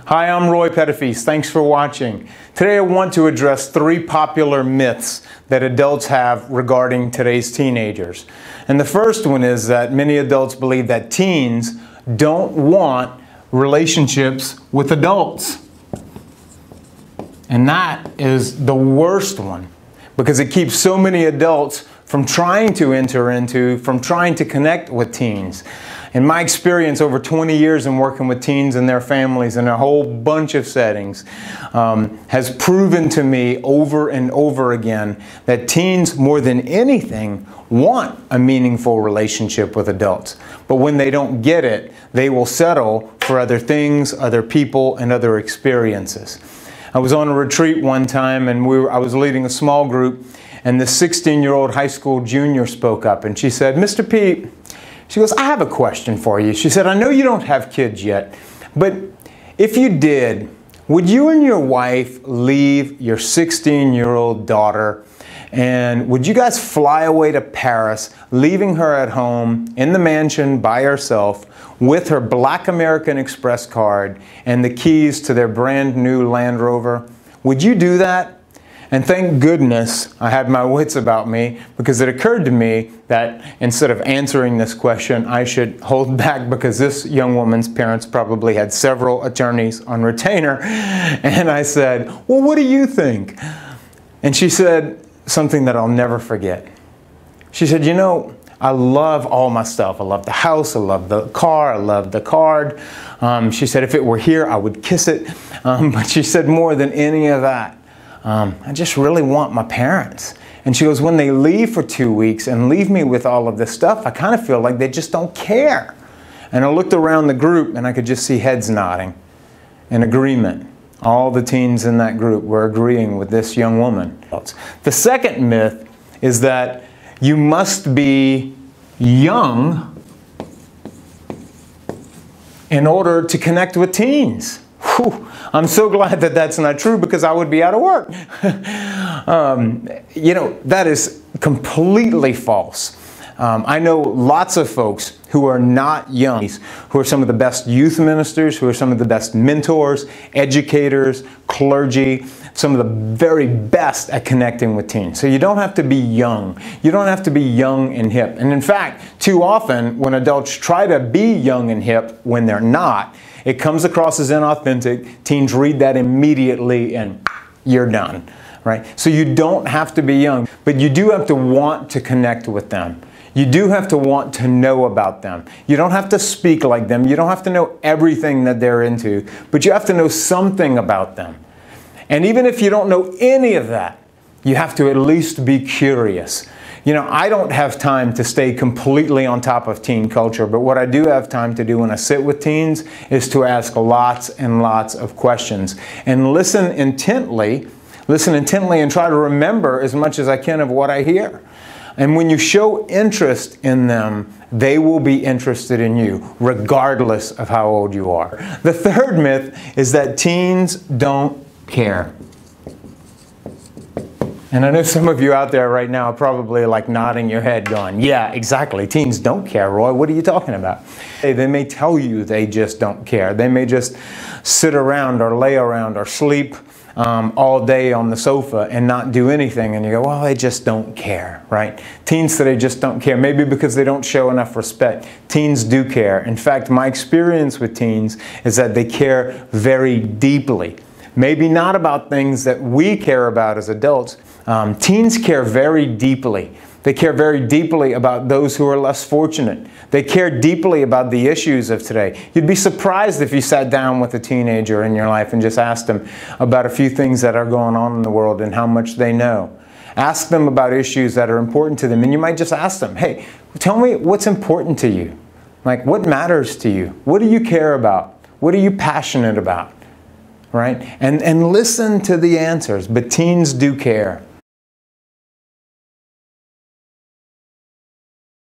Hi, I'm Petitfils. Thanks for watching. Today I want to address 3 popular myths that adults have regarding today's teenagers. And the first one is that many adults believe that teens don't want relationships with adults. And that is the worst one, because it keeps so many adults from trying to enter into, from trying to connect with teens. In my experience, over 20 years in working with teens and their families in a whole bunch of settings, has proven to me over and over again that teens, more than anything, want a meaningful relationship with adults. But when they don't get it, they will settle for other things, other people, and other experiences. I was on a retreat one time, and I was leading a small group, and the 16-year-old high school junior spoke up, and she said, "Mr. Pete," she goes, "I have a question for you." She said, "I know you don't have kids yet, but if you did, would you and your wife leave your 16-year-old daughter, and would you guys fly away to Paris, leaving her at home in the mansion by herself with her Black American Express card and the keys to their brand new Land Rover? Would you do that?" And thank goodness I had my wits about me, because it occurred to me that instead of answering this question, I should hold back, because this young woman's parents probably had several attorneys on retainer. And I said, "Well, what do you think?" And she said something that I'll never forget. She said, "You know, I love all my stuff. I love the house, I love the car, I love the card." She said, "If it were here, I would kiss it." But she said, "More than any of that, I just really want my parents." And she goes, "When they leave for 2 weeks and leave me with all of this stuff, I kind of feel like they just don't care." And I looked around the group and I could just see heads nodding in agreement. All the teens in that group were agreeing with this young woman. The second myth is that you must be young in order to connect with teens. Whew. I'm so glad that that's not true, because I would be out of work. You know, that is completely false. I know lots of folks who are not young, who are some of the best youth ministers, who are some of the best mentors, educators, clergy, some of the very best at connecting with teens. So you don't have to be young. You don't have to be young and hip. And in fact, too often when adults try to be young and hip when they're not, it comes across as inauthentic. Teens read that immediately and you're done, right? So you don't have to be young, but you do have to want to connect with them. You do have to want to know about them. You don't have to speak like them. You don't have to know everything that they're into, but you have to know something about them. And even if you don't know any of that, you have to at least be curious. You know, I don't have time to stay completely on top of teen culture, but what I do have time to do when I sit with teens is to ask lots and lots of questions and listen intently and try to remember as much as I can of what I hear. And when you show interest in them, they will be interested in you, regardless of how old you are. The third myth is that teens don't care. And I know some of you out there right now are probably like nodding your head going, "Yeah, exactly. Teens don't care, Roy. What are you talking about?" They may tell you they just don't care. They may just sit around or lay around or sleep all day on the sofa and not do anything. And you go, "Well, they just don't care," right? Teens today just don't care. Maybe because they don't show enough respect. Teens do care. In fact, my experience with teens is that they care very deeply. Maybe not about things that we care about as adults. Teens care very deeply. They care very deeply about those who are less fortunate. They care deeply about the issues of today. You'd be surprised if you sat down with a teenager in your life and just asked them about a few things that are going on in the world and how much they know. Ask them about issues that are important to them, and you might just ask them, "Hey, tell me what's important to you. Like, what matters to you? What do you care about? What are you passionate about?" Right? And listen to the answers. But teens do care.